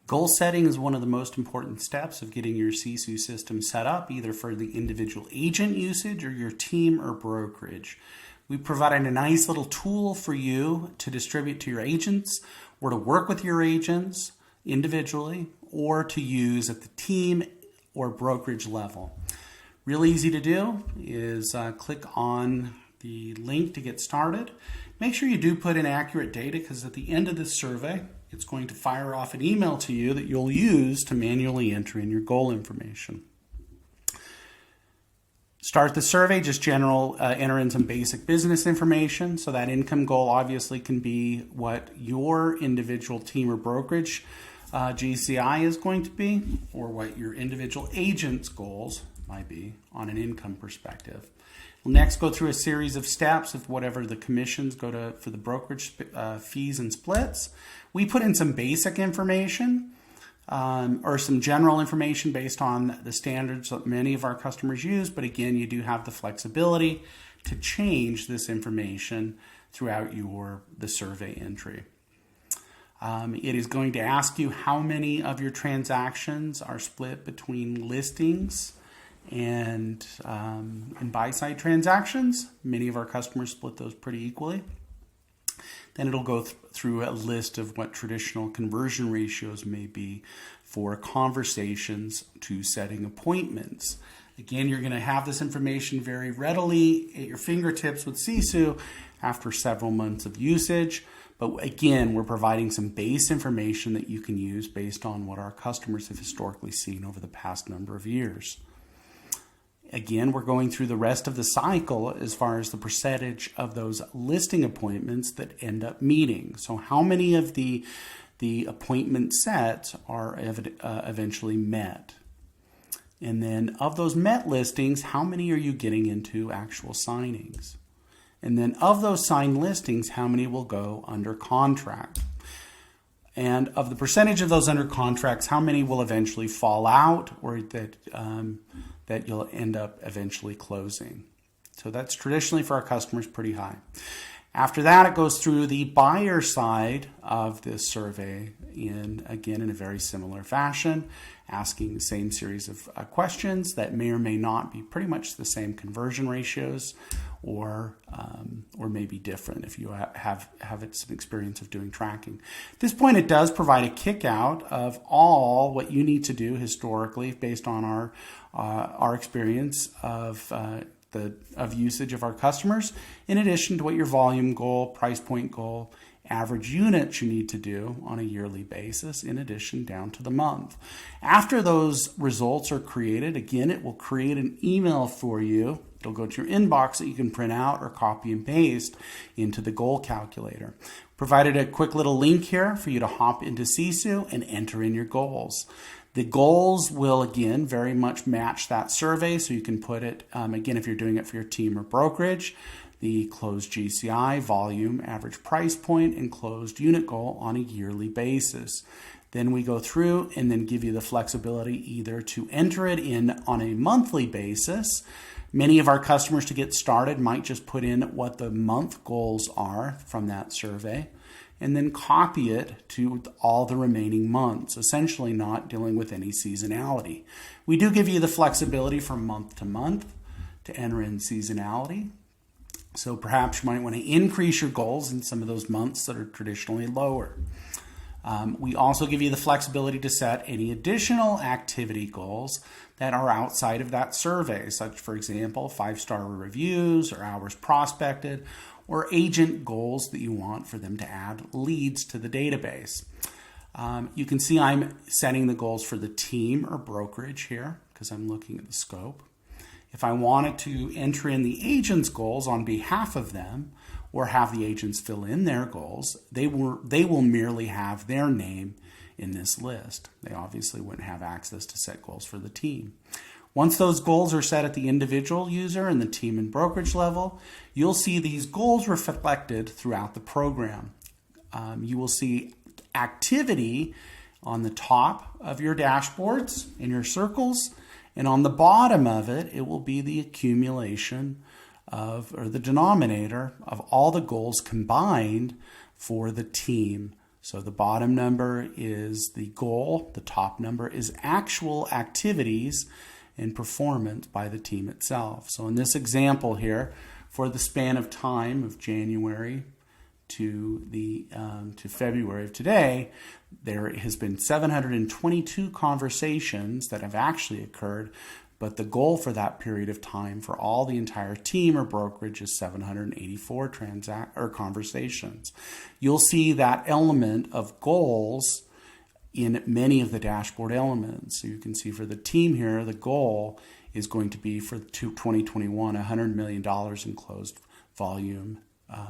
Goal setting is one of the most important steps of getting your Sisu system set up, either for the individual agent usage or your team or brokerage. We provided a nice little tool for you to distribute to your agents or to work with your agents individually or to use at the team or brokerage level. Really easy to do is click on the link to get started. Make sure you do put in accurate data, because at the end of this survey, it's going to fire off an email to you that you'll use to manually enter in your goal information. Start the survey, just enter in some basic business information. So that income goal obviously can be what your individual team or brokerage GCI is going to be, or what your individual agent's goals might be on an income perspective. We'll next go through a series of steps of whatever the commissions go to for the brokerage fees and splits. We put in some basic information or some general information based on the standards that many of our customers use, but again, you do have the flexibility to change this information throughout the survey entry. It is going to ask you how many of your transactions are split between listings and buy-side transactions. Many of our customers split those pretty equally. Then it'll go through a list of what traditional conversion ratios may be for conversations to setting appointments. Again, you're going to have this information very readily at your fingertips with Sisu after several months of usage. But again, we're providing some base information that you can use based on what our customers have historically seen over the past number of years. Again, we're going through the rest of the cycle as far as the percentage of those listing appointments that end up meeting. So how many of the appointment sets are eventually met? And then of those met listings, how many are you getting into actual signings? And then of those signed listings, how many will go under contract? And of the percentage of those under contracts, how many will eventually fall out or that you'll end up eventually closing? So that's traditionally for our customers pretty high. After that, it goes through the buyer side of this survey in a very similar fashion, asking the same series of questions that may or may not be pretty much the same conversion ratios or may be different if you have some experience of doing tracking. At this point, it does provide a kick out of all what you need to do historically based on our experience of usage of our customers, in addition to what your volume goal, price point goal, average units you need to do on a yearly basis, in addition down to the month. After those results are created, again, it will create an email for you. It'll go to your inbox that you can print out or copy and paste into the goal calculator. Provided a quick little link here for you to hop into Sisu and enter in your goals. The goals will, again, very much match that survey, so you can put it, again, if you're doing it for your team or brokerage, the closed GCI, volume, average price point, and closed unit goal on a yearly basis. Then we go through and then give you the flexibility either to enter it in on a monthly basis. Many of our customers, to get started, might just put in what the month goals are from that survey, and then copy it to all the remaining months, essentially not dealing with any seasonality. We do give you the flexibility from month to month to enter in seasonality. So perhaps you might want to increase your goals in some of those months that are traditionally lower. We also give you the flexibility to set any additional activity goals that are outside of that survey, such, for example, 5-star reviews or hours prospected, or agent goals that you want for them to add leads to the database. You can see I'm setting the goals for the team or brokerage here because I'm looking at the scope. If I wanted to enter in the agent's goals on behalf of them or have the agents fill in their goals, they will merely have their name in this list. They obviously wouldn't have access to set goals for the team. Once those goals are set at the individual user and the team and brokerage level, you'll see these goals reflected throughout the program. You will see activity on the top of your dashboards in your circles, and on the bottom of it, it will be the accumulation of, or the denominator of all the goals combined for the team So the bottom number is the goal, the top number is actual activities and performance by the team itself. So in this example here, for the span of time of January to February of today, there has been 722 conversations that have actually occurred, but the goal for that period of time for all the entire team or brokerage is 784 conversations. You'll see that element of goals in many of the dashboard elements. So you can see for the team here, the goal is going to be for 2021, $100 million in closed volume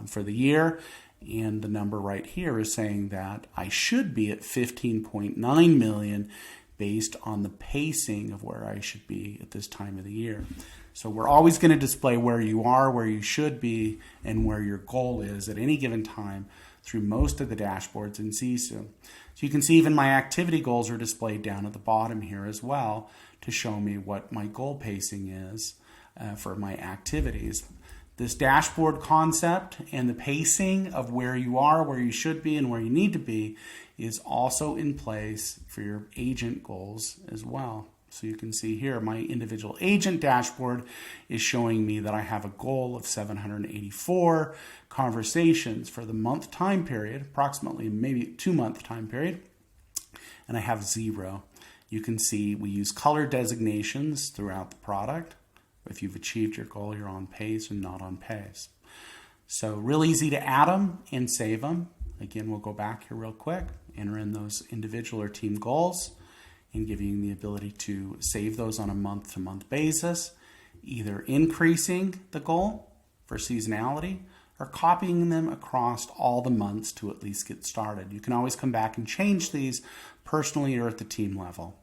for the year. And the number right here is saying that I should be at 15.9 million based on the pacing of where I should be at this time of the year. So we're always going to display where you are, where you should be, and where your goal is at any given time through most of the dashboards in Sisu. So you can see even my activity goals are displayed down at the bottom here as well to show me what my goal pacing is for my activities. This dashboard concept and the pacing of where you are, where you should be, and where you need to be is also in place for your agent goals as well. So you can see here my individual agent dashboard is showing me that I have a goal of 784 conversations for the month time period, approximately maybe 2-month time period, and I have 0. You can see we use color designations throughout the product. If you've achieved your goal, you're on pace and not on pace. So real easy to add them and save them. Again, we'll go back here real quick, enter in those individual or team goals, and giving you the ability to save those on a month-to-month basis, either increasing the goal for seasonality or copying them across all the months to at least get started. You can always come back and change these personally or at the team level.